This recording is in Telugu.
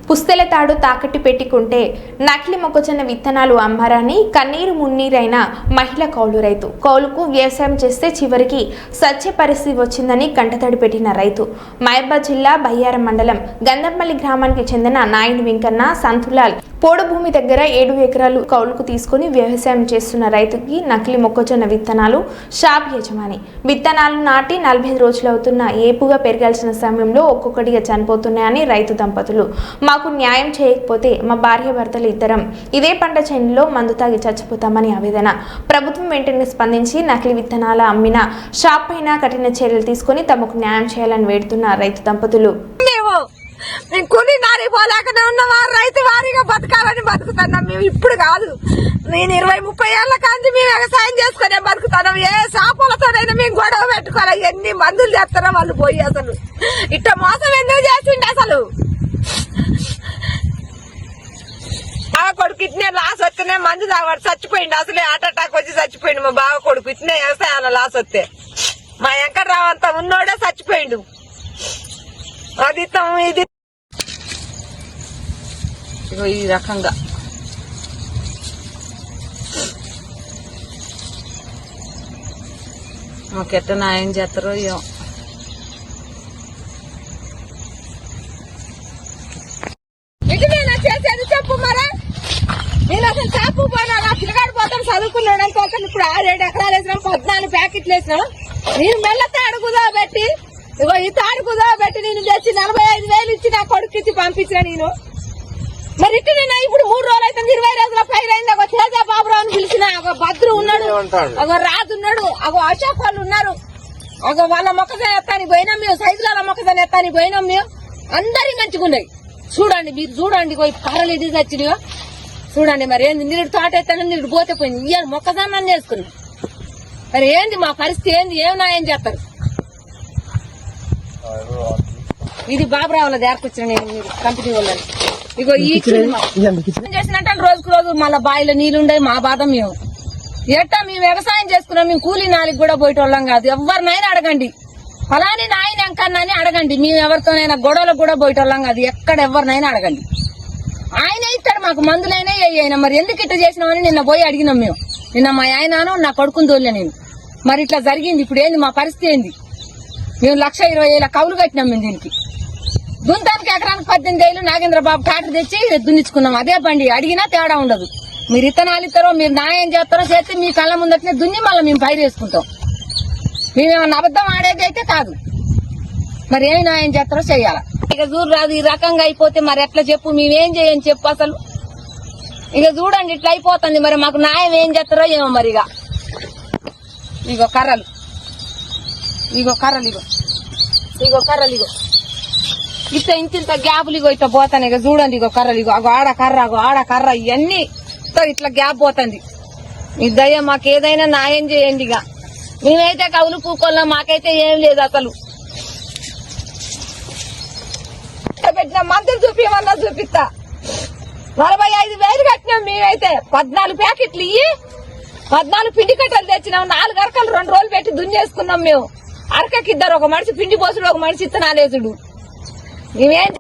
పుస్తెల తాడు తాకట్టు పెట్టుకుంటే నకిలీ మొక్కజొన్న విత్తనాలు అమ్మారని కన్నీరు మున్నీరైన మహిళ కౌలు రైతు. కౌలుకు వ్యవసాయం చేస్తే చివరికి సత్య పరిస్థితి వచ్చిందని కంటతడి పెట్టిన రైతు. మహబూబాబాద్ జిల్లా బయ్యారం మండలం గంధంపల్లి గ్రామానికి చెందిన నాయుడు వెంకన్న సంతులాల్ పోడు భూమి దగ్గర 7 ఎకరాలు కౌలుకు తీసుకుని వ్యవసాయం చేస్తున్న రైతుకి నకిలీ మొక్కజొన్న విత్తనాలు షాప్ యజమాని విత్తనాలు నాటి 45 రోజులవుతున్న ఏపుగా పెరగాల్సిన సమయంలో ఒక్కొక్కటిగా చనిపోతున్నాయని రైతు దంపతులు మాకు న్యాయం చేయకపోతే మా భార్యాభర్తలు ఇద్దరం ఇదే పంట చేనులో మందు తాగి చచ్చిపోతామని ఆవేదన. ప్రభుత్వం వెంటనే స్పందించి నకిలీ విత్తనాల అమ్మిన షాప్ పైన కఠిన చర్యలు తీసుకుని తమకు న్యాయం చేయాలని వేడుతున్న రైతు దంపతులు. మేము కూలి నారి పోలేకనే ఉన్నవా, రైతు వారిగా బతకాలని బతుకుతున్నాం. మేము ఇప్పుడు కాదు, నేను 20-30 ఏళ్ల కాంతి మేము వ్యవసాయం చేసుకునే బతుకుతున్నాం. ఏ షాపులతోనైనా మేము గొడవ పెట్టుకోవాలి. ఎన్ని మందులు చేస్తారో వాళ్ళు పోయి అసలు ఇట్ట మోసం ఎందుకు చేసిండు అసలు. బావ కొడుకు ఇట్నే లాస్ వస్తేనే మందు తాగాడు చచ్చిపోయిండు. అసలే హార్ట్ అటాక్ వచ్చి చచ్చిపోయిండు మా బావ కొడుకు. ఇట్నే వ్యవసాయాల లాస్ వస్తే మా వెంకట్రావు అంతా ఉన్నోడే చచ్చిపోయిండు. అది ఇది ఈ రకంగా మాకెట్ట న్యాయం చేస్తారో ఏమో. ఇటువేనా చేసేది చెప్పు మరా. నేను అసలు చేపు పోయినా పిల్లగాడు పోతాను చదువుకున్నాడు అనుకోకుండా ఇప్పుడు 6-7 ఎకరాలు వేసినాం, 14 ప్యాకెట్లు వేసినాం. నేను మెల్లతే అడుగుదా పెట్టి ఇగో ఈ తాడు కుదవబెట్టి నేను తెచ్చి 45,000 ఇచ్చి నా కొడుకు ఇచ్చి పంపించిన నేను. మరి ఇటు నేను ఇప్పుడు 3 రోజులు అయితే 20 రోజుల పైన అయింది. ఒక తేజ బాబురావు అని పిలిచిన, ఒక భద్రు ఉన్నాడు, ఒక రాజు ఉన్నాడు, ఒక అశోక్ వాళ్ళు ఉన్నారు. ఒక వాళ్ళ మొక్కజొన్న ఎత్తానికి పోయినాం మేము, సైజుల మొక్కజొన్న ఎత్తానికి పోయినాం మేము. అందరి మంచిగా ఉన్నాయి. చూడండి మీరు చూడండి, కర్రలు ఇది వచ్చినాయో చూడండి. మరి ఏంది నీరు తోట ఎత్తాను, నీరు పోతే పోయింది. ఇయ్యాలి మొక్కజొన్న చేసుకున్నాం. మరి ఏంది మా పరిస్థితి ఏంది, ఏం న్యాయం చేస్తారు. ఇది బాబురావుల దేరకొచ్చిన నేను మీరు కంపెనీ వాళ్ళని. ఇగో ఈ చేసినట్టు రోజుకు రోజు మళ్ళా బావిలో నీళ్లుండే మా బాధ. మేము ఎట్టా మేము వ్యవసాయం చేసుకున్నాం. మేము కూలీ నాలికి కూడా పోయేటోళ్ళం కాదు. ఎవరినైనా అడగండి, ఫలాని నాయన ఎంకన్నాని అడగండి. మేము ఎవరితోనైనా గొడవలకు కూడా పోయేటోళ్ళం కాదు. ఎక్కడ ఎవరినైనా అడగండి, ఆయన ఇస్తాడు మాకు మందులైనా అయినా. మరి ఎందుకు ఇట్లా చేసినామని నిన్న పోయి అడిగినాం మేము. నిన్న మా ఆయనను నా కొడుకుని తోలే నేను. మరి ఇట్లా జరిగింది. ఇప్పుడు ఏంది మా పరిస్థితి ఏంది. మేము 1,20,000 కౌలు కట్టినాం. మేము దీనికి దుంతానికి ఎకరానికి 18,000 నాగేంద్రబాబు ట్రాక్టర్ తెచ్చి దున్నించుకున్నాం. అదే బండి అడిగినా తేడా ఉండదు. మీరు ఇత్తనాలు ఇస్తారో, మీరు న్యాయం చేస్తారో చేస్తే మీ కళ్ళ ముందటనే దున్ని మళ్ళీ మేము పైరు వేసుకుంటాం. మేమేమన్నా అబద్ధం ఆడేది అయితే కాదు. మరి ఏమి న్యాయం చేస్తారో చెయ్యాల. ఇక చూడు రాదు, ఈ రకంగా అయిపోతే మరి ఎట్లా చెప్పు. మేమేం చేయని చెప్పు అసలు. ఇక చూడండి ఇట్లా అయిపోతుంది. మరి మాకు న్యాయం ఏం చేస్తారో ఏమో. మరి ఇగో కర్రలు, ఇగో కర్రలు, ఇగో కర్రలు, ఇగో ఇంత గ్యాపులు ఇగో ఇట్లా పోతాను. ఇక చూడండి ఇగో కర్రలు, ఇగో అగో ఆడ కర్ర, అగో ఆడ కర్ర, ఇవన్నీ ఇట్లా గ్యాప్ పోతుంది. ఈ దయ మాకు ఏదైనా న్యాయం చేయండి. ఇక మేమైతే కవులు పూకోళ్ళం, మాకైతే ఏం లేదు అసలు. పెట్టిన మందులు చూపించమన్నా చూపిస్తా. 45,000 కట్టినాం మేమైతే. 14 ప్యాకెట్లు ఇయ్యి 14 పిండి కట్టలు తెచ్చినాం. 4 అరకలు 2 రోజులు పెట్టి దున్నేసుకున్నాం మేము. అరకకి 2, ఒక మనిషి పిండి పోసుడు, ఒక మనిషి ఇత్తనాలేసుడు. మేమేం